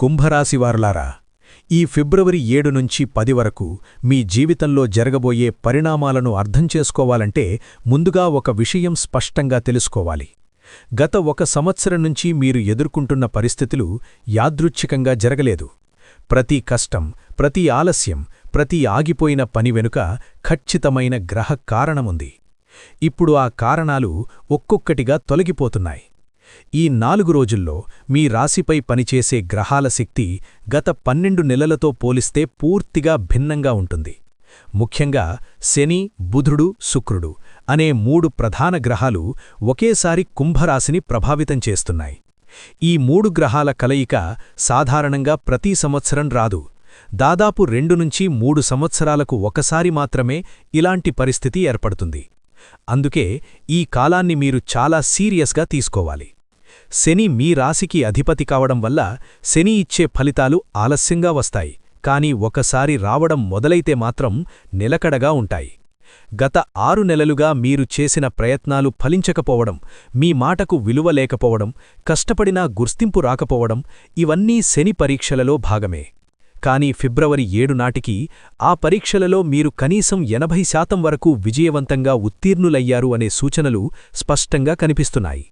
కుంభరాశివారులారా, ఈ ఫిబ్రవరి 7 నుంచి 10 వరకు మీ జీవితంలో జరగబోయే పరిణామాలను అర్థం చేసుకోవాలంటే ముందుగా ఒక విషయం స్పష్టంగా తెలుసుకోవాలి. గత 1 సంవత్సరం నుంచి మీరు ఎదుర్కొంటున్న పరిస్థితులు యాదృచ్ఛికంగా జరగలేదు. ప్రతి కష్టం, ప్రతి ఆలస్యం, ప్రతి ఆగిపోయిన పని వెనుక ఖచ్చితమైన గ్రహ కారణముంది. ఇప్పుడు ఆ కారణాలు ఒక్కొక్కటిగా తొలగిపోతున్నాయి. ఈ 4 రోజుల్లో మీ రాశిపై పనిచేసే గ్రహాల శక్తి గత 12 నెలలతో పోలిస్తే పూర్తిగా భిన్నంగా ఉంటుంది. ముఖ్యంగా శని, బుధుడు, శుక్రుడు అనే 3 ప్రధాన గ్రహాలు ఒకేసారి కుంభరాశిని ప్రభావితం చేస్తున్నాయి. ఈ 3 గ్రహాల కలయిక సాధారణంగా ప్రతి సంవత్సరం రాదు. దాదాపు 2 నుంచి 3 సంవత్సరాలకు ఒకసారి మాత్రమే ఇలాంటి పరిస్థితి ఏర్పడుతుంది. అందుకే ఈ కాలాన్ని మీరు చాలా సీరియస్గా తీసుకోవాలి. శని మీ రాశికి అధిపతి కావడం వల్ల శని ఇచ్చే ఫలితాలు ఆలస్యంగా వస్తాయి, కానీ ఒకసారి రావడం మొదలైతే మాత్రం నిలకడగా ఉంటాయి. గత 6 నెలలుగా మీరు చేసిన ప్రయత్నాలు ఫలించకపోవడం, మీ మాటకు విలువ లేకపోవడం, కష్టపడినా గుర్తింపు రాకపోవడం ఇవన్నీ శని పరీక్షలలో భాగమే. కానీ ఫిబ్రవరి 7 నాటికి ఆ పరీక్షలలో మీరు కనీసం 80% వరకు విజయవంతంగా ఉత్తీర్ణులయ్యారు అనే సూచనలు స్పష్టంగా కనిపిస్తున్నాయి.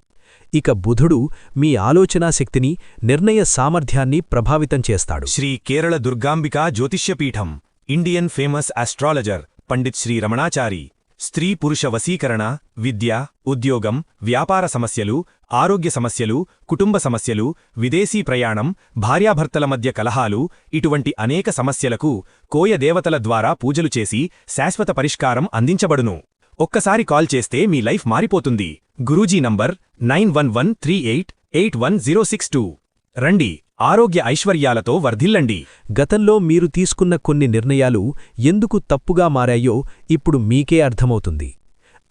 ఇక బుధుడు మీ ఆలోచనా శక్తిని, నిర్ణయ సామర్థ్యాన్ని ప్రభావితం చేస్తాడు. Shri Kerala Durgambika Jyotishyapeetham Indian famous astrologer Pandit Shri Ramanachari స్త్రీ పురుష వశీకరణ, విద్య, ఉద్యోగం, వ్యాపార సమస్యలు, ఆరోగ్య సమస్యలు, కుటుంబ సమస్యలు, విదేశీ ప్రయాణం, భార్యాభర్తల మధ్య కలహాలు ఇటువంటి అనేక సమస్యలకు కోయ దేవతల ద్వారా పూజలు చేసి శాశ్వత పరిష్కారం అందించబడును. ఒక్కసారి కాల్ చేస్తే మీ లైఫ్ మారిపోతుంది. గురూజీ నంబర్ 9138881062. రండి, ఆరోగ్య ఐశ్వర్యాలతో వర్ధిల్లండి. గతంలో మీరు తీసుకున్న కొన్ని నిర్ణయాలు ఎందుకు తప్పుగా మారాయో ఇప్పుడు మీకే అర్థమవుతుంది.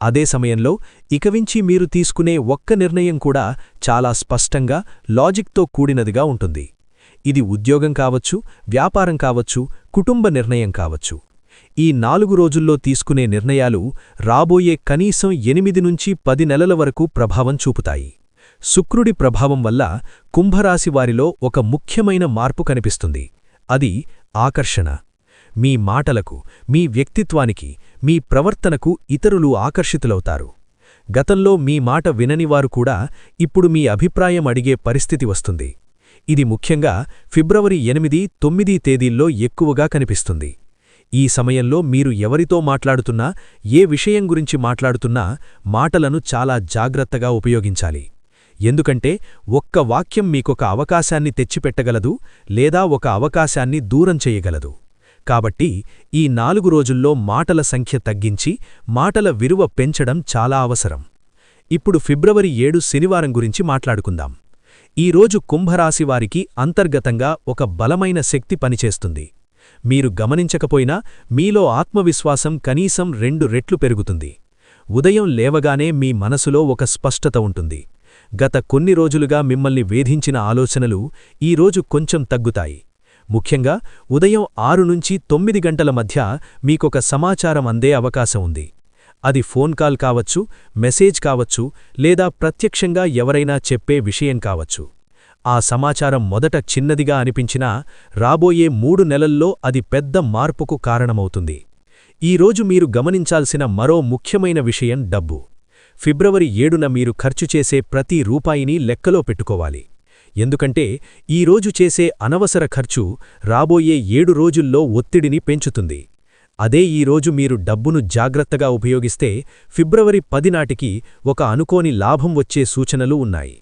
అదే సమయంలో ఇకవించి మీరు తీసుకునే ఒక్క నిర్ణయం కూడా చాలా స్పష్టంగా, లాజిక్తో కూడినదిగా ఉంటుంది. ఇది ఉద్యోగం కావచ్చు, వ్యాపారం కావచ్చు, కుటుంబ నిర్ణయం కావచ్చు. ఈ 4 రోజుల్లో తీసుకునే నిర్ణయాలు రాబోయే కనీసం 8 నుంచి 10 నెలల వరకు ప్రభావం చూపుతాయి. శుక్రుడి ప్రభావం వల్ల కుంభరాశివారిలో ఒక ముఖ్యమైన మార్పు కనిపిస్తుంది. అది ఆకర్షణ. మీ మాటలకు, మీ వ్యక్తిత్వానికి, మీ ప్రవర్తనకు ఇతరులు ఆకర్షితులవుతారు. గతంలో మీ మాట విననివారు కూడా ఇప్పుడు మీ అభిప్రాయం అడిగే పరిస్థితి వస్తుంది. ఇది ముఖ్యంగా ఫిబ్రవరి 8, 9 తేదీల్లో ఎక్కువగా కనిపిస్తుంది. ఈ సమయంలో మీరు ఎవరితో మాట్లాడుతున్నా, ఏ విషయం గురించి మాట్లాడుతున్నా మాటలను చాలా జాగ్రత్తగా ఉపయోగించాలి. ఎందుకంటే ఒక్క వాక్యం మీకొక అవకాశాన్ని తెచ్చిపెట్టగలదు, లేదా ఒక అవకాశాన్ని దూరం చేయగలదు. కాబట్టి ఈ 4 రోజుల్లో మాటల సంఖ్య తగ్గించి మాటల విలువ పెంచడం చాలా అవసరం. ఇప్పుడు ఫిబ్రవరి 7 శనివారం గురించి మాట్లాడుకుందాం. ఈ రోజు కుంభరాశివారికి అంతర్గతంగా ఒక బలమైన శక్తి పనిచేస్తుంది. మీరు గమనించకపోయినా మీలో ఆత్మవిశ్వాసం కనీసం 2 రెట్లు పెరుగుతుంది. ఉదయం లేవగానే మీ మనసులో ఒక స్పష్టత ఉంటుంది. గత కొన్ని రోజులుగా మిమ్మల్ని వేధించిన ఆలోచనలు ఈరోజు కొంచెం తగ్గుతాయి. ముఖ్యంగా ఉదయం 6 నుంచి 9 గంటల మధ్య మీకొక సమాచారం అందే అవకాశం ఉంది. అది ఫోన్ కాల్ కావచ్చు, మెసేజ్ కావచ్చు, లేదా ప్రత్యక్షంగా ఎవరైనా చెప్పే విషయం కావచ్చు. ఆ సమాచారం మొదట చిన్నదిగా అనిపించినా రాబోయే 3 నెలల్లో అది పెద్ద మార్పుకు కారణమవుతుంది. ఈరోజు మీరు గమనించాల్సిన మరో ముఖ్యమైన విషయం డబ్బు. ఫిబ్రవరి 7న మీరు ఖర్చు చేసే ప్రతి రూపాయిని లెక్కలో పెట్టుకోవాలి. ఎందుకంటే ఈరోజు చేసే అనవసర ఖర్చు రాబోయే 7 రోజుల్లో ఒత్తిడిని పెంచుతుంది. అదే ఈరోజు మీరు డబ్బును జాగ్రత్తగా ఉపయోగిస్తే ఫిబ్రవరి 10 నాటికి ఒక అనుకోని లాభం వచ్చే సూచనలు ఉన్నాయి.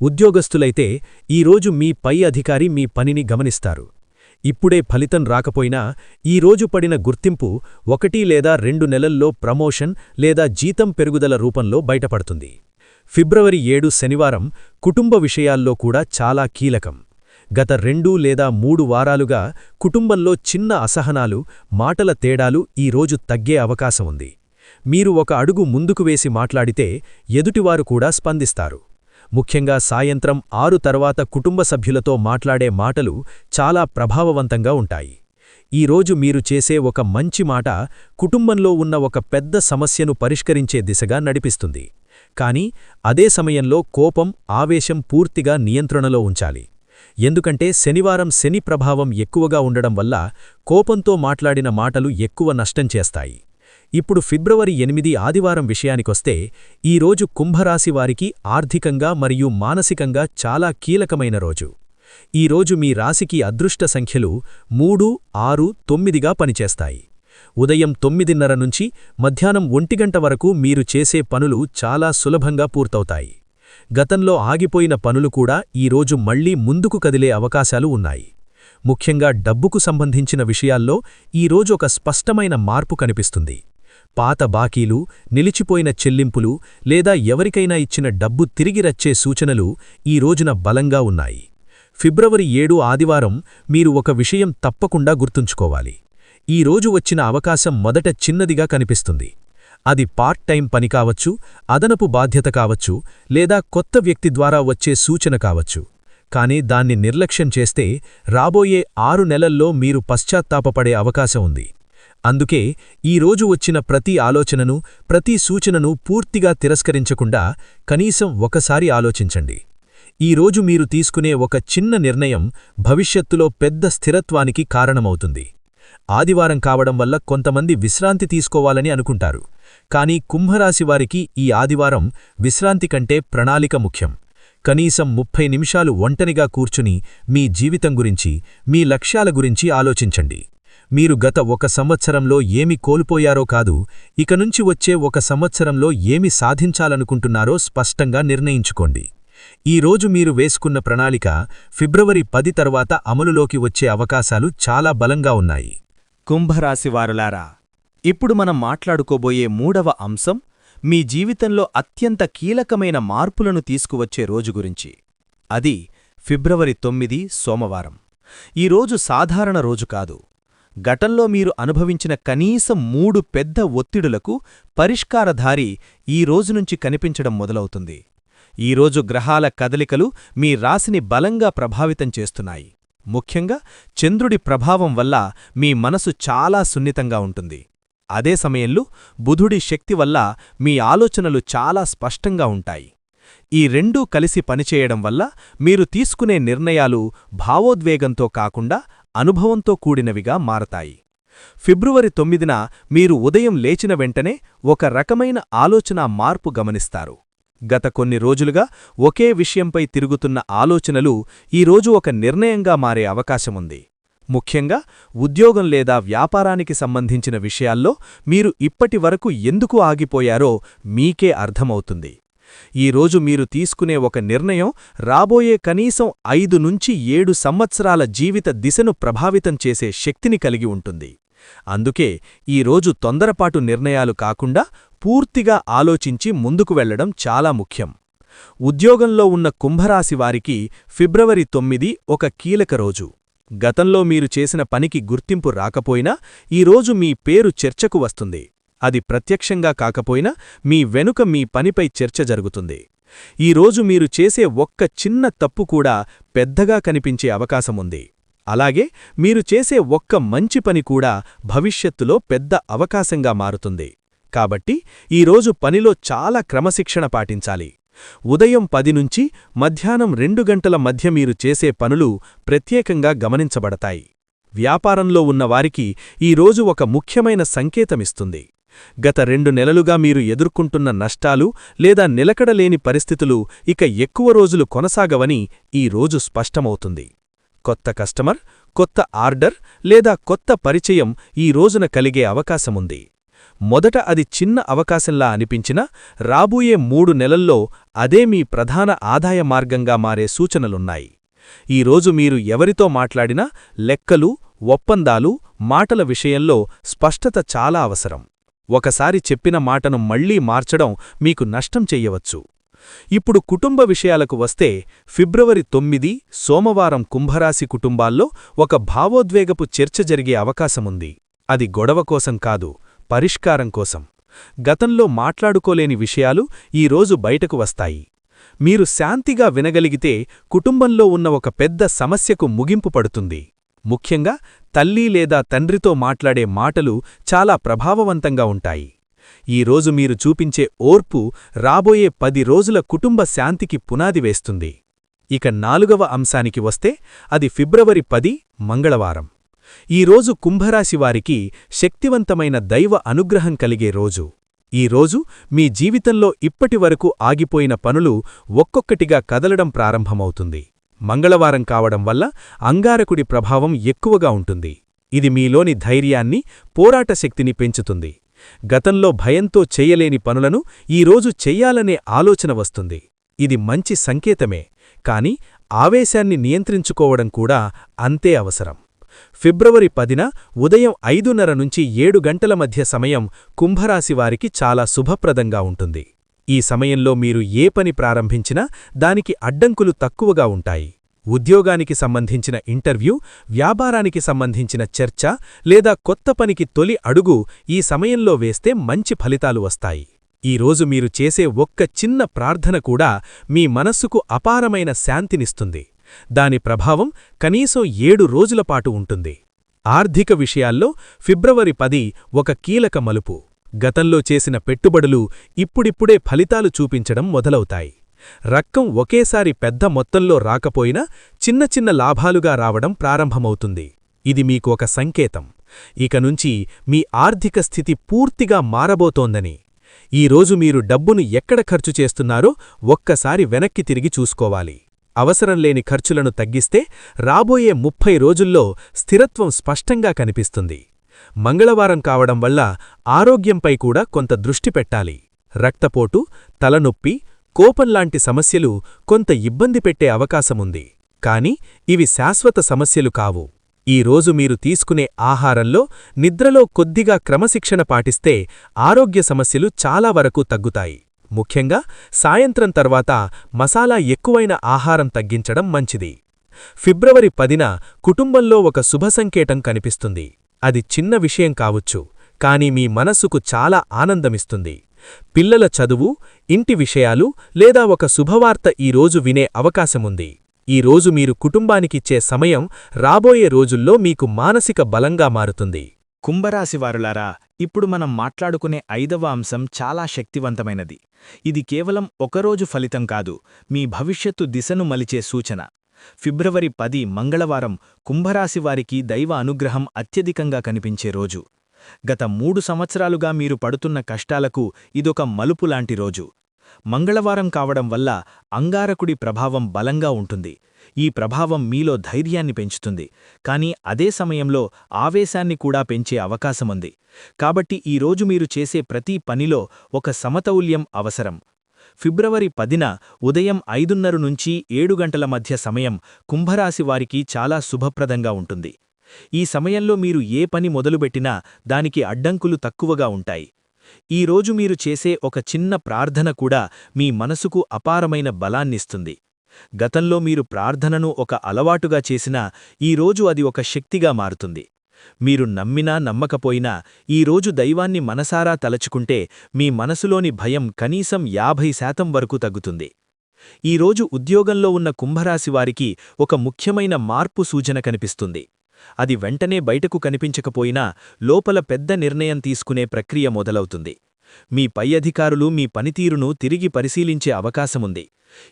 ఉద్యోగస్తులైతే ఈరోజు మీ పై అధికారి మీ పనిని గమనిస్తారు. ఇప్పుడే ఫలితం రాకపోయినా ఈరోజు పడిన గుర్తింపు 1 లేదా 2 నెలల్లో ప్రమోషన్ లేదా జీతం పెరుగుదల రూపంలో బయటపడుతుంది. ఫిబ్రవరి 7 శనివారం కుటుంబ విషయాల్లో కూడా చాలా కీలకం. గత 2 లేదా 3 వారాలుగా కుటుంబంలో చిన్న అసహనాలు, మాటల తేడాలు ఈరోజు తగ్గే అవకాశం ఉంది. మీరు ఒక అడుగు ముందుకు వేసి మాట్లాడితే ఎదుటివారు కూడా స్పందిస్తారు. ముఖ్యంగా సాయంత్రం 6 తర్వాత కుటుంబ సభ్యులతో మాట్లాడే మాటలు చాలా ప్రభావవంతంగా ఉంటాయి. ఈరోజు మీరు చేసే ఒక మంచి మాట కుటుంబంలో ఉన్న ఒక పెద్ద సమస్యను పరిష్కరించే దిశగా నడిపిస్తుంది. కానీ అదే సమయంలో కోపం, ఆవేశం పూర్తిగా నియంత్రణలో ఉంచాలి. ఎందుకంటే శనివారం శని ప్రభావం ఎక్కువగా ఉండడం వల్ల కోపంతో మాట్లాడిన మాటలు ఎక్కువ నష్టం చేస్తాయి. ఇప్పుడు ఫిబ్రవరి 8 ఆదివారం విషయానికొస్తే ఈరోజు కుంభరాశివారికి ఆర్థికంగా మరియు మానసికంగా చాలా కీలకమైన రోజు. ఈరోజు మీ రాశికి అదృష్ట సంఖ్యలు 3, 6, 9గా పనిచేస్తాయి. ఉదయం 9:30 నుంచి మధ్యాహ్నం 1 గంట వరకు మీరు చేసే పనులు చాలా సులభంగా పూర్తవుతాయి. గతంలో ఆగిపోయిన పనులు కూడా ఈరోజు మళ్లీ ముందుకు కదిలే అవకాశాలు ఉన్నాయి. ముఖ్యంగా డబ్బుకు సంబంధించిన విషయాల్లో ఈరోజు ఒక స్పష్టమైన మార్పు కనిపిస్తుంది. పాత బాకీలు, నిలిచిపోయిన చెల్లింపులు లేదా ఎవరికైనా ఇచ్చిన డబ్బు తిరిగి రచ్చే సూచనలు ఈ రోజున బలంగా ఉన్నాయి. ఫిబ్రవరి 7 ఆదివారం మీరు ఒక విషయం తప్పకుండా గుర్తుంచుకోవాలి. ఈ రోజు వచ్చిన అవకాశం మొదట చిన్నదిగా కనిపిస్తుంది. అది పార్ట్ టైం పని కావచ్చు, అదనపు బాధ్యత కావచ్చు, లేదా కొత్త వ్యక్తి ద్వారా వచ్చే సూచన కావచ్చు. కానీ దాన్ని నిర్లక్ష్యం చేస్తే రాబోయే 6 నెలల్లో మీరు పశ్చాత్తాపపడే అవకాశం ఉంది. అందుకే ఈ రోజు వచ్చిన ప్రతి ఆలోచనను, ప్రతి సూచనను పూర్తిగా తిరస్కరించకుండా కనీసం ఒకసారి ఆలోచించండి. ఈ రోజు మీరు తీసుకునే ఒక చిన్న నిర్ణయం భవిష్యత్తులో పెద్ద స్థిరత్వానికి కారణమవుతుంది. ఆదివారం కావడం వల్ల కొంతమంది విశ్రాంతి తీసుకోవాలని అనుకుంటారు. కానీ కుంభరాశివారికి ఈ ఆదివారం విశ్రాంతి కంటే ప్రణాళిక ముఖ్యం. కనీసం 30 నిమిషాలు ఒంటరిగా కూర్చుని మీ జీవితం గురించి, మీ లక్ష్యాల గురించి ఆలోచించండి. మీరు గత 1 సంవత్సరంలో ఏమి కోల్పోయారో కాదు, ఇకనుంచి వచ్చే 1 సంవత్సరంలో ఏమి సాధించాలనుకుంటున్నారో స్పష్టంగా నిర్ణయించుకోండి. ఈ రోజు మీరు వేసుకున్న ప్రణాళిక ఫిబ్రవరి 10 తర్వాత అమలులోకి వచ్చే అవకాశాలు చాలా బలంగా ఉన్నాయి. కుంభరాశివారులారా, ఇప్పుడు మనం మాట్లాడుకోబోయే 3వ అంశం మీ జీవితంలో అత్యంత కీలకమైన మార్పులను తీసుకువచ్చే రోజు గురించి. అది ఫిబ్రవరి 9 సోమవారం. ఈ రోజు సాధారణ రోజు కాదు. గతంలో మీరు అనుభవించిన కనీసం 3 పెద్ద ఒత్తిడులకు పరిష్కారధారి ఈ రోజునుంచి కనిపించడం మొదలవుతుంది. ఈరోజు గ్రహాల కదలికలు మీ రాశిని బలంగా ప్రభావితం చేస్తున్నాయి. ముఖ్యంగా చంద్రుడి ప్రభావం వల్ల మీ మనసు చాలా సున్నితంగా ఉంటుంది. అదే సమయంలో బుధుడి శక్తి వల్ల మీ ఆలోచనలు చాలా స్పష్టంగా ఉంటాయి. ఈ రెండూ కలిసి పనిచేయడం వల్ల మీరు తీసుకునే నిర్ణయాలు భావోద్వేగంతో కాకుండా అనుభవంతో కూడినవిగా మారతాయి. ఫిబ్రవరి 9న మీరు ఉదయం లేచిన వెంటనే ఒక రకమైన ఆలోచనా మార్పు గమనిస్తారు. గత కొన్ని రోజులుగా ఒకే విషయంపై తిరుగుతున్న ఆలోచనలు ఈరోజు ఒక నిర్ణయంగా మారే అవకాశముంది. ముఖ్యంగా ఉద్యోగం లేదా వ్యాపారానికి సంబంధించిన విషయాల్లో మీరు ఇప్పటివరకు ఎందుకు ఆగిపోయారో మీకే అర్థమవుతుంది. ఈరోజు మీరు తీసుకునే ఒక నిర్ణయం రాబోయే కనీసం 5 నుంచి 7 సంవత్సరాల జీవిత దిశను ప్రభావితం చేసే శక్తిని కలిగి ఉంటుంది. అందుకే ఈరోజు తొందరపాటు నిర్ణయాలు కాకుండా పూర్తిగా ఆలోచించి ముందుకు వెళ్లడం చాలా ముఖ్యం. ఉద్యోగంలో ఉన్న కుంభరాశివారికి ఫిబ్రవరి 9 ఒక కీలక రోజు. గతంలో మీరు చేసిన పనికి గుర్తింపు రాకపోయినా ఈరోజు మీ పేరు చర్చకు వస్తుంది. అది ప్రత్యక్షంగా కాకపోయినా మీ వెనుక మీ పనిపై చర్చ జరుగుతుంది. ఈరోజు మీరు చేసే ఒక్క చిన్న తప్పు కూడా పెద్దగా కనిపించే అవకాశముంది. అలాగే మీరు చేసే ఒక్క మంచి పని కూడా భవిష్యత్తులో పెద్ద అవకాశంగా మారుతుంది. కాబట్టి ఈరోజు పనిలో చాలా క్రమశిక్షణ పాటించాలి. ఉదయం 10 నుంచి మధ్యాహ్నం 2 గంటల మధ్య మీరు చేసే పనులు ప్రత్యేకంగా గమనించబడతాయి. వ్యాపారంలో ఉన్నవారికి ఈరోజు ఒక ముఖ్యమైన సంకేతమిస్తుంది. గత 2 నెలలుగా మీరు ఎదుర్కొంటున్న నష్టాలు లేదా నిలకడలేని పరిస్థితులు ఇక ఎక్కువ రోజులు కొనసాగవని ఈ రోజు స్పష్టమవుతుంది. కొత్త కస్టమర్, కొత్త ఆర్డర్ లేదా కొత్త పరిచయం ఈ రోజున కలిగే అవకాశముంది. మొదట అది చిన్న అవకాశంలా అనిపించినా రాబోయే 3 నెలల్లో అదే మీ ప్రధాన ఆదాయ మార్గంగా మారే సూచనలున్నాయి. ఈరోజు మీరు ఎవరితో మాట్లాడినా లెక్కలు, ఒప్పందాలు, మాటల విషయంలో స్పష్టత చాలా అవసరం. ఒకసారి చెప్పిన మాటను మళ్లీ మార్చడం మీకు నష్టం చెయ్యవచ్చు. ఇప్పుడు కుటుంబ విషయాలకు వస్తే ఫిబ్రవరి 9 సోమవారం కుంభరాశి కుటుంబాల్లో ఒక భావోద్వేగపు చర్చ జరిగే అవకాశముంది. అది గొడవ కోసం కాదు, పరిష్కారం కోసం. గతంలో మాట్లాడుకోలేని విషయాలు ఈరోజు బయటకు వస్తాయి. మీరు శాంతిగా వినగలిగితే కుటుంబంలో ఉన్న ఒక పెద్ద సమస్యకు ముగింపు పడుతుంది. ముఖ్యంగా తల్లి లేదా తండ్రితో మాట్లాడే మాటలు చాలా ప్రభావవంతంగా ఉంటాయి. ఈరోజు మీరు చూపించే ఓర్పు రాబోయే 10 రోజుల కుటుంబ శాంతికి పునాది వేస్తుంది. ఇక 4వ అంశానికి వస్తే అది ఫిబ్రవరి 10 మంగళవారం. ఈరోజు కుంభరాశివారికి శక్తివంతమైన దైవ అనుగ్రహం కలిగే రోజు. ఈ రోజు మీ జీవితంలో ఇప్పటివరకు ఆగిపోయిన పనులు ఒక్కొక్కటిగా కదలడం ప్రారంభమవుతుంది. మంగళవారం కావడం వల్ల అంగారకుడి ప్రభావం ఎక్కువగా ఉంటుంది. ఇది మీలోని ధైర్యాన్ని, పోరాట శక్తిని పెంచుతుంది. గతంలో భయంతో చెయ్యలేని పనులను ఈరోజు చెయ్యాలనే ఆలోచన వస్తుంది. ఇది మంచి సంకేతమే, కాని ఆవేశాన్ని నియంత్రించుకోవడం కూడా అంతే అవసరం. ఫిబ్రవరి 10న ఉదయం 5:30 నుంచి 7 గంటల మధ్య సమయం కుంభరాశివారికి చాలా శుభప్రదంగా ఉంటుంది. ఈ సమయంలో మీరు ఏ పని ప్రారంభించినా దానికి అడ్డంకులు తక్కువగా ఉంటాయి. ఉద్యోగానికి సంబంధించిన ఇంటర్వ్యూ, వ్యాపారానికి సంబంధించిన చర్చ లేదా కొత్త పనికి తొలి అడుగు ఈ సమయంలో వేస్తే మంచి ఫలితాలు వస్తాయి. ఈరోజు మీరు చేసే ఒక్క చిన్న ప్రార్థన కూడా మీ మనస్సుకు అపారమైన శాంతినిస్తుంది. దాని ప్రభావం కనీసం 7 రోజులపాటు ఉంటుంది. ఆర్థిక విషయాల్లో ఫిబ్రవరి 10 ఒక కీలక మలుపు. గతంలో చేసిన పెట్టుబడులు ఇప్పుడిప్పుడే ఫలితాలు చూపించడం మొదలవుతాయి. రక్కం ఒకేసారి పెద్ద మొత్తంలో రాకపోయినా చిన్న చిన్న లాభాలుగా రావడం ప్రారంభమవుతుంది. ఇది మీకు ఒక సంకేతం, ఇక నుంచి మీ ఆర్థిక స్థితి పూర్తిగా మారబోతోందని. ఈరోజు మీరు డబ్బును ఎక్కడ ఖర్చు చేస్తున్నారో ఒక్కసారి వెనక్కి తిరిగి చూసుకోవాలి. అవసరంలేని ఖర్చులను తగ్గిస్తే రాబోయే 30 రోజుల్లో స్థిరత్వం స్పష్టంగా కనిపిస్తుంది. మంగళవారం కావడం వల్ల ఆరోగ్యంపై కూడా కొంత దృష్టి పెట్టాలి. రక్తపోటు, తలనొప్పి, కోపంలాంటి సమస్యలు కొంత ఇబ్బంది పెట్టే అవకాశముంది. కాని ఇవి శాశ్వత సమస్యలు కావు. ఈ రోజు మీరు తీసుకునే ఆహారంలో, నిద్రలో కొద్దిగా క్రమశిక్షణ పాటిస్తే ఆరోగ్య సమస్యలు చాలా వరకు తగ్గుతాయి. ముఖ్యంగా సాయంత్రం తర్వాత మసాలా ఎక్కువైన ఆహారం తగ్గించడం మంచిది. ఫిబ్రవరి 10న కుటుంబంలో ఒక శుభసంకేతం కనిపిస్తుంది. అది చిన్న విషయం కావచ్చు, కాని మీ మనస్సుకు చాలా ఆనందమిస్తుంది. పిల్లల చదువు, ఇంటి విషయాలు లేదా ఒక శుభవార్త ఈరోజు వినే అవకాశముంది. ఈరోజు మీరు కుటుంబానికిచ్చే సమయం రాబోయే రోజుల్లో మీకు మానసిక బలంగా మారుతుంది. కుంభరాశివారులారా, ఇప్పుడు మనం మాట్లాడుకునే 5వ అంశం చాలా శక్తివంతమైనది. ఇది కేవలం ఒకరోజు ఫలితం కాదు, మీ భవిష్యత్తు దిశను మలిచే సూచన. ఫిబ్రవరి 10 మంగళవారం కుంభరాశివారికి దైవ అనుగ్రహం అత్యధికంగా కనిపించే రోజు. గత 3 సంవత్సరాలుగా మీరు పడుతున్న కష్టాలకు ఇదొక మలుపులాంటి రోజు. మంగళవారం కావడం వల్ల అంగారకుడి ప్రభావం బలంగా ఉంటుంది. ఈ ప్రభావం మీలో ధైర్యాన్ని పెంచుతుంది, కానీ అదే సమయంలో ఆవేశాన్ని కూడా పెంచే అవకాశముంది. కాబట్టి ఈరోజు మీరు చేసే ప్రతి పనిలో ఒక సమతౌల్యం అవసరం. ఫిబ్రవరి 10న ఉదయం 5:30 నుంచి 7 గంటల మధ్య సమయం కుంభరాశివారికి చాలా శుభప్రదంగా ఉంటుంది. ఈ సమయంలో మీరు ఏ పని మొదలుపెట్టినా దానికి అడ్డంకులు తక్కువగా ఉంటాయి. ఈరోజు మీరు చేసే ఒక చిన్న ప్రార్థన కూడా మీ మనసుకు అపారమైన బలాన్నిస్తుంది. గతంలో మీరు ప్రార్థనను ఒక అలవాటుగా చేసినా ఈరోజు అది ఒక శక్తిగా మారుతుంది. మీరు నమ్మినా నమ్మకపోయినా ఈరోజు దైవాన్ని మనసారా తలచుకుంటే మీ మనసులోని భయం కనీసం 50% వరకు తగ్గుతుంది. ఈరోజు ఉద్యోగంలో ఉన్న కుంభరాశివారికి ఒక ముఖ్యమైన మార్పు సూచన కనిపిస్తుంది. అది వెంటనే బయటకు కనిపించకపోయినా లోపల పెద్ద నిర్ణయం తీసుకునే ప్రక్రియ మొదలవుతుంది. మీ పై అధికారులు మీ పనితీరును తిరిగి పరిశీలించే అవకాశముంది.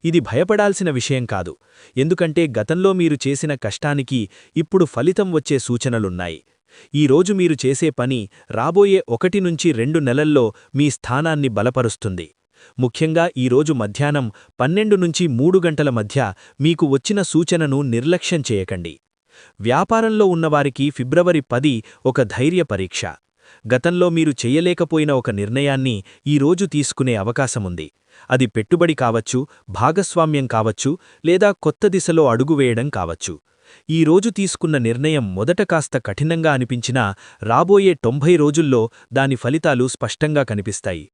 ఇది భయపడాల్సిన విషయం కాదు, ఎందుకంటే గతంలో మీరు చేసిన కష్టానికి ఇప్పుడు ఫలితం వచ్చే సూచనలున్నాయి. ఈరోజు మీరు చేసే పని రాబోయే 1 నుంచి 2 నెలల్లో మీ స్థానాన్ని బలపరుస్తుంది. ముఖ్యంగా ఈరోజు మధ్యాహ్నం 12 నుంచి 3 గంటల మధ్య మీకు వచ్చిన సూచనను నిర్లక్ష్యం చేయకండి. వ్యాపారంలో ఉన్నవారికి ఫిబ్రవరి 10 ఒక ధైర్య పరీక్ష. గతంలో మీరు చెయ్యలేకపోయిన ఒక నిర్ణయాన్ని ఈరోజు తీసుకునే అవకాశముంది. అది పెట్టుబడి కావచ్చు, భాగస్వామ్యం కావచ్చు, లేదా కొత్త దిశలో అడుగువేయడం కావచ్చు. ఈరోజు తీసుకున్న నిర్ణయం మొదట కాస్త కఠినంగా అనిపించినా రాబోయే 90 రోజుల్లో దాని ఫలితాలు స్పష్టంగా కనిపిస్తాయి.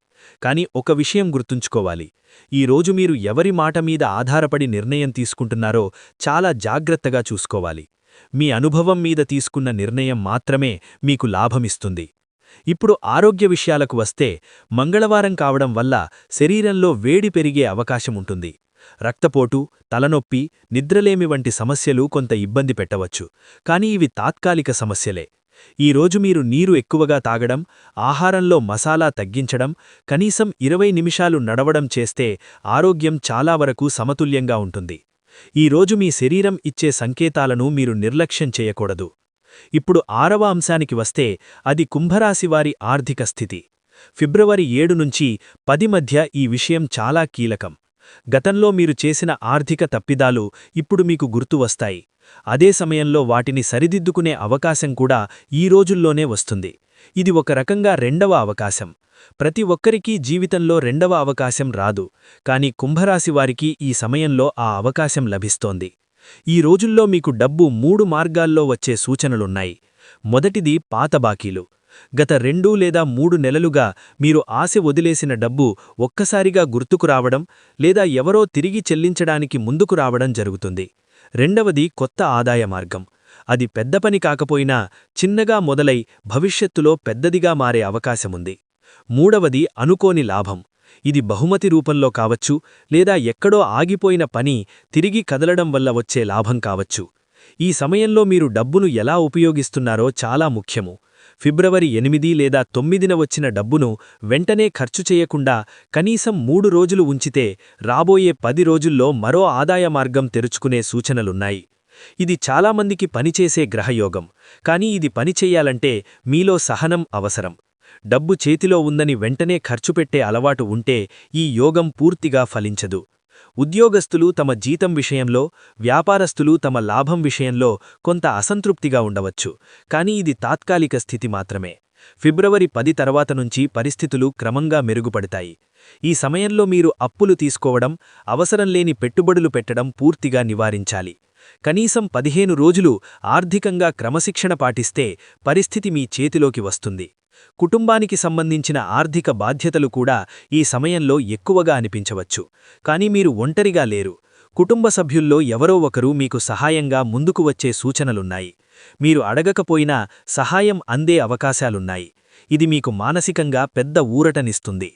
కాని ఒక విషయం గుర్తుంచుకోవాలి, ఈరోజు మీరు ఎవరి మాట మీద ఆధారపడి నిర్ణయం తీసుకుంటున్నారో చాలా జాగ్రత్తగా చూసుకోవాలి. మీ అనుభవం మీద తీసుకున్న నిర్ణయం మాత్రమే మీకు లాభమిస్తుంది. ఇప్పుడు ఆరోగ్య విషయాలకు వస్తే మంగళవారం కావడం వల్ల శరీరంలో వేడి పెరిగే అవకాశముంటుంది. రక్తపోటు, తలనొప్పి, నిద్రలేమి వంటి సమస్యలు కొంత ఇబ్బంది పెట్టవచ్చు, కానీ ఇవి తాత్కాలిక సమస్యలే. ఈరోజు మీరు నీరు ఎక్కువగా తాగడం, ఆహారంలో మసాలా తగ్గించడం, కనీసం 20 నిమిషాలు నడవడం చేస్తే ఆరోగ్యం చాలా వరకు సమతుల్యంగా ఉంటుంది. ఈరోజు మీ శరీరం ఇచ్చే సంకేతాలను మీరు నిర్లక్ష్యం చేయకూడదు. ఇప్పుడు 6వ అంశానికి వస్తే అది కుంభరాశివారి ఆర్థిక స్థితి. ఫిబ్రవరి 7 నుంచి 10 మధ్య ఈ విషయం చాలా కీలకం. గతంలో మీరు చేసిన ఆర్థిక తప్పిదాలు ఇప్పుడు మీకు గుర్తు వస్తాయి. అదే సమయంలో వాటిని సరిదిద్దుకునే అవకాశం కూడా ఈ రోజుల్లోనే వస్తుంది. ఇది ఒక రకంగా రెండవ అవకాశం. ప్రతి ఒక్కరికీ జీవితంలో రెండవ అవకాశం రాదు, కానీ కుంభరాశివారికి ఈ సమయంలో ఆ అవకాశం లభిస్తోంది. ఈ రోజుల్లో మీకు డబ్బు 3 మార్గాల్లో వచ్చే సూచనలున్నాయి. మొదటిది పాత బాకీలు. గత 2 లేదా 3 నెలలుగా మీరు ఆశ వదిలేసిన డబ్బు ఒక్కసారిగా గుర్తుకు రావడం లేదా ఎవరో తిరిగి చెల్లించడానికి ముందుకు రావడం జరుగుతుంది. రెండవది కొత్త ఆదాయ మార్గం. అది పెద్ద పని కాకపోయినా చిన్నగా మొదలై భవిష్యత్తులో పెద్దదిగా మారే అవకాశముంది. మూడవది అనుకోని లాభం. ఇది బహుమతి రూపంలో కావచ్చు, లేదా ఎక్కడో ఆగిపోయిన పని తిరిగి కదలడం వల్ల వచ్చే లాభం కావచ్చు. ఈ సమయంలో మీరు డబ్బును ఎలా ఉపయోగిస్తున్నారో చాలా ముఖ్యము. ఫిబ్రవరి 8 లేదా 9న వచ్చిన డబ్బును వెంటనే ఖర్చు చేయకుండా కనీసం 3 రోజులు ఉంచితే రాబోయే 10 రోజుల్లో మరో ఆదాయ మార్గం తెరుచుకునే సూచనలున్నాయి. ఇది చాలామందికి పనిచేసే గ్రహయోగం, కానీ ఇది పనిచెయ్యాలంటే మీలో సహనం అవసరం. డబ్బు చేతిలో ఉందని వెంటనే ఖర్చుపెట్టే అలవాటు ఉంటే ఈ యోగం పూర్తిగా ఫలించదు. ఉద్యోగస్తులు తమ జీతం విషయంలో, వ్యాపారస్తులు తమ లాభం విషయంలో కొంత అసంతృప్తిగా ఉండవచ్చు, కానీ ఇది తాత్కాలిక స్థితి మాత్రమే. ఫిబ్రవరి 10 తర్వాత నుంచి పరిస్థితులు క్రమంగా మెరుగుపడతాయి. ఈ సమయంలో మీరు అప్పులు తీసుకోవడం, అవసరం లేని పెట్టుబడులు పెట్టడం పూర్తిగా నివారించాలి. కనీసం 15 రోజులు ఆర్థికంగా క్రమశిక్షణ పాటిస్తే పరిస్థితి మీ చేతిలోకి వస్తుంది. కుటుంబానికి సంబంధించిన ఆర్థిక బాధ్యతలు కూడా ఈ సమయంలో ఎక్కువగా అనిపించవచ్చు, కానీ మీరు ఒంటరిగా లేరు. కుటుంబ సభ్యుల్లో ఎవరో ఒకరు మీకు సహాయంగా ముందుకు వచ్చే సూచనలున్నాయి. మీరు అడగకపోయినా సహాయం అందే అవకాశాలున్నాయి. ఇది మీకు మానసికంగా పెద్ద ఊరటనిస్తుంది.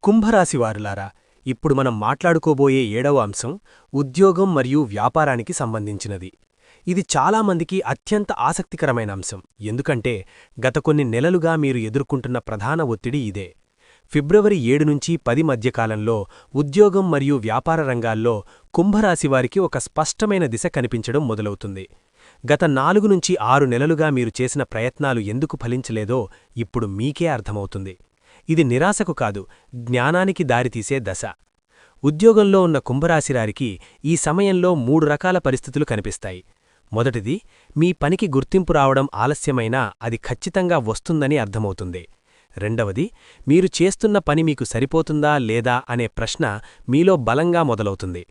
కుంభరాశివారులారా, ఇప్పుడు మనం మాట్లాడుకోబోయే 7వ అంశం ఉద్యోగం మరియు వ్యాపారానికి సంబంధించినది. ఇది చాలామందికి అత్యంత ఆసక్తికరమైన అంశం, ఎందుకంటే గత కొన్ని నెలలుగా మీరు ఎదుర్కొంటున్న ప్రధాన ఒత్తిడి ఇదే. ఫిబ్రవరి 7 నుంచి 10 మధ్యకాలంలో ఉద్యోగం మరియు వ్యాపార రంగాల్లో కుంభరాశివారికి ఒక స్పష్టమైన దిశ కనిపించడం మొదలవుతుంది. గత 4 నుంచి 6 నెలలుగా మీరు చేసిన ప్రయత్నాలు ఎందుకు ఫలించలేదో ఇప్పుడు మీకే అర్థమవుతుంది. ఇది నిరాశకు కాదు, జ్ఞానానికి దారితీసే దశ. ఉద్యోగంలో ఉన్న కుంభరాశివారికి ఈ సమయంలో 3 రకాల పరిస్థితులు కనిపిస్తాయి. మొదటిది, మీ పనికి గుర్తింపు రావడం ఆలస్యమైనా అది ఖచ్చితంగా వస్తుందని అర్థమవుతుంది. రెండవది, మీరు చేస్తున్న పని మీకు సరిపోతుందా లేదా అనే ప్రశ్న మీలో బలంగా మొదలవుతుంది.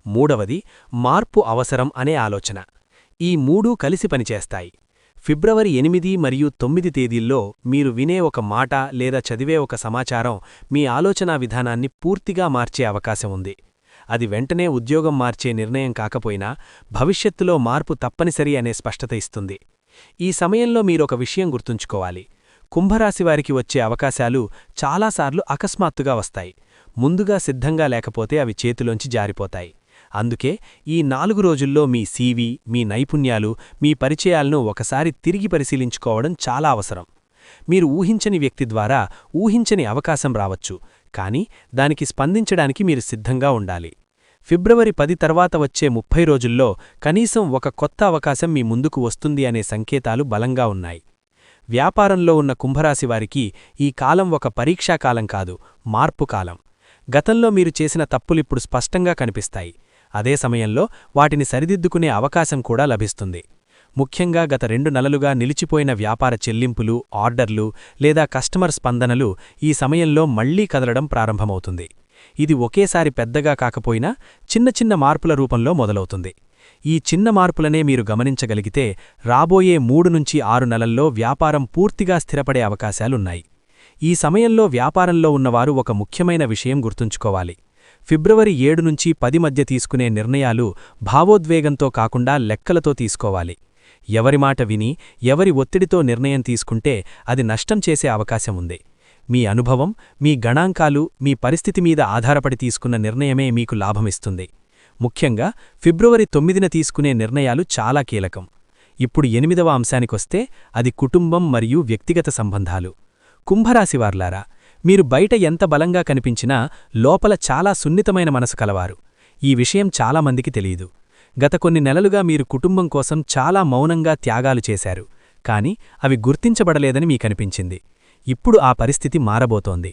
మూడవది, మార్పు అవసరం అనే ఆలోచన. ఈ 3 కలిసి పనిచేస్తాయి. ఫిబ్రవరి 8 మరియు 9 తేదీల్లో మీరు వినే ఒక మాట లేదా చదివే ఒక సమాచారం మీ ఆలోచనా విధానాన్ని పూర్తిగా మార్చే అవకాశం ఉంది. అది వెంటనే ఉద్యోగం మార్చే నిర్ణయం కాకపోయినా భవిష్యత్తులో మార్పు తప్పనిసరి అనే స్పష్టత ఇస్తుంది. ఈ సమయంలో మీరొక విషయం గుర్తుంచుకోవాలి. కుంభరాశివారికి వచ్చే అవకాశాలు చాలాసార్లు అకస్మాత్తుగా వస్తాయి. ముందుగా సిద్ధంగా లేకపోతే అవి చేతిలోంచి జారిపోతాయి. అందుకే ఈ 4 రోజుల్లో మీ సీవీ, మీ నైపుణ్యాలు, మీ పరిచయాలను ఒకసారి తిరిగి పరిశీలించుకోవడం చాలా అవసరం. మీరు ఊహించని వ్యక్తి ద్వారా ఊహించని అవకాశం రావచ్చు, కానీ దానికి స్పందించడానికి మీరు సిద్ధంగా ఉండాలి. ఫిబ్రవరి 10 తర్వాత వచ్చే 30 రోజుల్లో కనీసం ఒక కొత్త అవకాశం మీ ముందుకు వస్తుంది అనే సంకేతాలు బలంగా ఉన్నాయి. వ్యాపారంలో ఉన్న కుంభరాశివారికి ఈ కాలం ఒక పరీక్షాకాలం కాదు, మార్పు కాలం. గతంలో మీరు చేసిన తప్పులిప్పుడు స్పష్టంగా కనిపిస్తాయి. అదే సమయంలో వాటిని సరిదిద్దుకునే అవకాశం కూడా లభిస్తుంది. ముఖ్యంగా గత 2 నెలలుగా నిలిచిపోయిన వ్యాపార చెల్లింపులు, ఆర్డర్లు లేదా కస్టమర్ స్పందనలు ఈ సమయంలో మళ్లీ కదలడం ప్రారంభమవుతుంది. ఇది ఒకేసారి పెద్దగా కాకపోయినా చిన్న చిన్న మార్పుల రూపంలో మొదలవుతుంది. ఈ చిన్న మార్పులనే మీరు గమనించగలిగితే రాబోయే 3 నుంచి 6 నెలల్లో వ్యాపారం పూర్తిగా స్థిరపడే అవకాశాలున్నాయి. ఈ సమయంలో వ్యాపారంలో ఉన్నవారు ఒక ముఖ్యమైన విషయం గుర్తుంచుకోవాలి. ఫిబ్రవరి 7 నుంచి 10 మధ్య తీసుకునే నిర్ణయాలు భావోద్వేగంతో కాకుండా లెక్కలతో తీసుకోవాలి. ఎవరి మాట విని, ఎవరి ఒత్తిడితో నిర్ణయం తీసుకుంటే అది నష్టం చేసే అవకాశం ఉంది. మీ అనుభవం, మీ గణాంకాలు, మీ పరిస్థితి మీద ఆధారపడి తీసుకున్న నిర్ణయమే మీకు లాభమిస్తుంది. ముఖ్యంగా ఫిబ్రవరి 9న తీసుకునే నిర్ణయాలు చాలా కీలకం. ఇప్పుడు 8వ అంశానికొస్తే అది కుటుంబం మరియు వ్యక్తిగత సంబంధాలు. కుంభరాశివార్లారా, మీరు బయట ఎంత బలంగా కనిపించినా లోపల చాలా సున్నితమైన మనసు కలవారు. ఈ విషయం చాలామందికి తెలియదు. గత కొన్ని నెలలుగా మీరు కుటుంబం కోసం చాలా మౌనంగా త్యాగాలు చేశారు, కాని అవి గుర్తించబడలేదని మీకనిపించింది. ఇప్పుడు ఆ పరిస్థితి మారబోతోంది.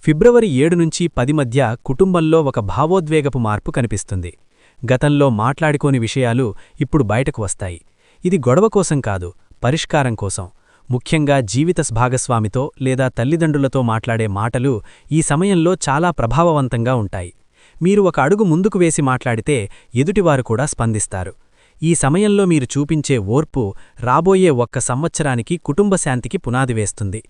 ఫిబ్రవరి 7 నుంచి 10 మధ్య కుటుంబంలో ఒక భావోద్వేగపు మార్పు కనిపిస్తుంది. గతంలో మాట్లాడుకోని విషయాలు ఇప్పుడు బయటకు వస్తాయి. ఇది గొడవ కోసం కాదు, పరిష్కారం కోసం. ముఖ్యంగా జీవిత భాగస్వామితో లేదా తల్లిదండ్రులతో మాట్లాడే మాటలు ఈ సమయంలో చాలా ప్రభావవంతంగా ఉంటాయి. మీరు ఒక అడుగు ముందుకు వేసి మాట్లాడితే ఎదుటివారు కూడా స్పందిస్తారు. ఈ సమయంలో మీరు చూపించే ఓర్పు రాబోయే 1 సంవత్సరానికి కుటుంబ శాంతికి పునాది వేస్తుంది.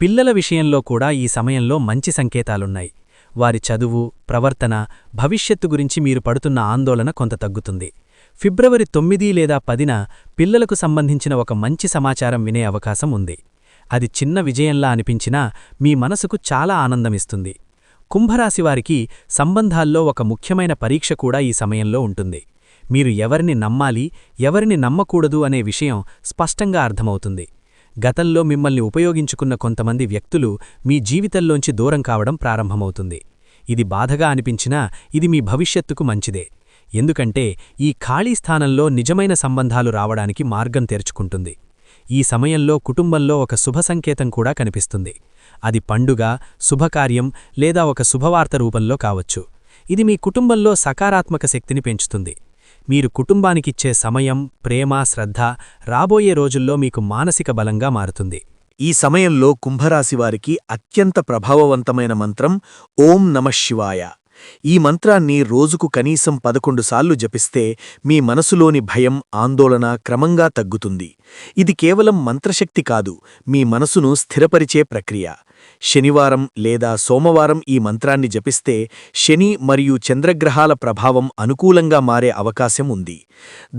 పిల్లల విషయంలో కూడా ఈ సమయంలో మంచి సంకేతాలున్నాయి. వారి చదువు, ప్రవర్తన, భవిష్యత్తు గురించి మీరు పడుతున్న ఆందోళన కొంత తగ్గుతుంది. ఫిబ్రవరి 9 లేదా 10న పిల్లలకు సంబంధించిన ఒక మంచి సమాచారం వినే అవకాశం ఉంది. అది చిన్న విజయంలా అనిపించినా మీ మనసుకు చాలా ఆనందమిస్తుంది. కుంభరాశివారికి సంబంధాల్లో ఒక ముఖ్యమైన పరీక్ష కూడా ఈ సమయంలో ఉంటుంది. మీరు ఎవరిని నమ్మాలి, ఎవరిని నమ్మకూడదు అనే విషయం స్పష్టంగా అర్థమవుతుంది. గతంలో మిమ్మల్ని ఉపయోగించుకున్న కొంతమంది వ్యక్తులు మీ జీవితంలోంచి దూరం కావడం ప్రారంభమవుతుంది. ఇది బాధగా అనిపించినా ఇది మీ భవిష్యత్తుకు మంచిదే. ఎందుకంటే ఈ ఖాళీ స్థానంలో నిజమైన సంబంధాలు రావడానికి మార్గం తెరుచుకుంటుంది. ఈ సమయంలో కుటుంబంలో ఒక శుభ సంకేతం కూడా కనిపిస్తుంది. అది పండుగ, శుభకార్యం లేదా ఒక శుభవార్త రూపంలో కావచ్చు. ఇది మీ కుటుంబంలో సకారాత్మక శక్తిని పెంచుతుంది. మీరు కుటుంబానికిచ్చే సమయం, ప్రేమ, శ్రద్ధ రాబోయే రోజుల్లో మీకు మానసిక బలంగా మారుతుంది. ఈ సమయంలో కుంభరాశివారికి అత్యంత ప్రభావవంతమైన మంత్రం ఓం నమః శివాయ. ఈ మంత్రాన్ని రోజుకు కనీసం 11 సార్లు జపిస్తే మీ మనసులోని భయం, ఆందోళన క్రమంగా తగ్గుతుంది. ఇది కేవలం మంత్రశక్తి కాదు, మీ మనసును స్థిరపరిచే ప్రక్రియ. శనివారం లేదా సోమవారం ఈ మంత్రాన్ని జపిస్తే శని మరియు చంద్రగ్రహాల ప్రభావం అనుకూలంగా మారే అవకాశం ఉంది.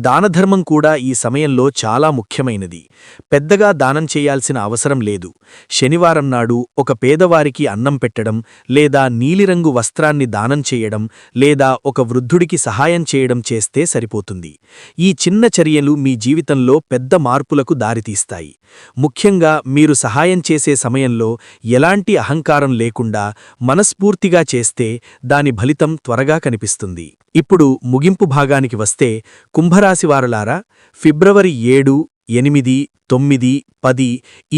దానధర్మం కూడా ఈ సమయంలో చాలా ముఖ్యమైనది. పెద్దగా దానం చేయాల్సిన అవసరం లేదు. శనివారం నాడు ఒక పేదవారికి అన్నం పెట్టడం, లేదా నీలిరంగు వస్త్రాన్ని దానం చేయడం, లేదా ఒక వృద్ధుడికి సహాయం చేయడం చేస్తే సరిపోతుంది. ఈ చిన్న చర్యలు మీ జీవితంలో పెద్ద మార్పులకు దారితీస్తాయి. ముఖ్యంగా మీరు సహాయం చేసే సమయంలో ఎలాంటి అహంకారం లేకుండా మనస్ఫూర్తిగా చేస్తే దాని ఫలితం త్వరగా కనిపిస్తుంది. ఇప్పుడు ముగింపు భాగానికి వస్తే కుంభరాశివారులారా, ఫిబ్రవరి 7, 8, 9, 10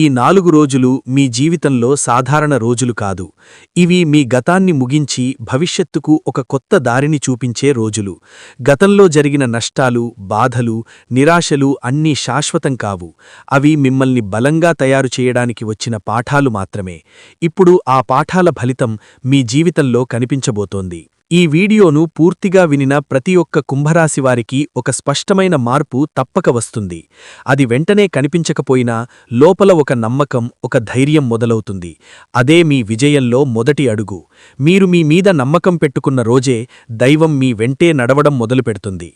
ఈ 4 రోజులు మీ జీవితంలో సాధారణ రోజులు కాదు. ఇవి మీ గతాన్ని ముగించి భవిష్యత్తుకు ఒక కొత్త దారిని చూపించే రోజులు. గతంలో జరిగిన నష్టాలు, బాధలు, నిరాశలు అన్నీ శాశ్వతం కావు. అవి మిమ్మల్ని బలంగా తయారు చేయడానికి వచ్చిన పాఠాలు మాత్రమే. ఇప్పుడు ఆ పాఠాల ఫలితం మీ జీవితంలో కనిపించబోతోంది. ఈ వీడియోను పూర్తిగా వినిన ప్రతి ఒక్క కుంభరాశివారికి ఒక స్పష్టమైన మార్పు తప్పక వస్తుంది. అది వెంటనే కనిపించకపోయినా లోపల ఒక నమ్మకం, ఒక ధైర్యం మొదలవుతుంది. అదే మీ విజయంలో మొదటి అడుగు. మీరు మీ మీద నమ్మకం పెట్టుకున్న రోజే దైవం మీ వెంటే నడవడం మొదలుపెడుతుంది.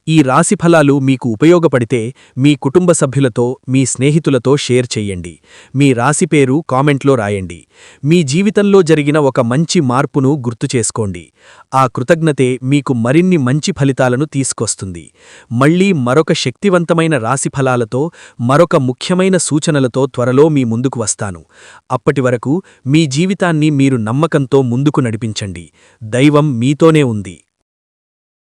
ఈ రాశిఫలాలు మీకు ఉపయోగపడితే మీ కుటుంబ సభ్యులతో, మీ స్నేహితులతో షేర్ చెయ్యండి. మీ రాశి పేరు కామెంట్లో రాయండి. మీ జీవితంలో జరిగిన ఒక మంచి మార్పును గుర్తు చేసుకోండి. ఆ కృతజ్ఞతే మీకు మరిన్ని మంచి ఫలితాలను తీసుకొస్తుంది. మళ్లీ మరొక శక్తివంతమైన రాశిఫలాలతో, మరొక ముఖ్యమైన సూచనలతో త్వరలో మీ ముందుకు వస్తాను. అప్పటివరకు మీ జీవితాన్ని మీరు నమ్మకంతో ముందుకు నడిపించండి. దైవం మీతోనే ఉంది.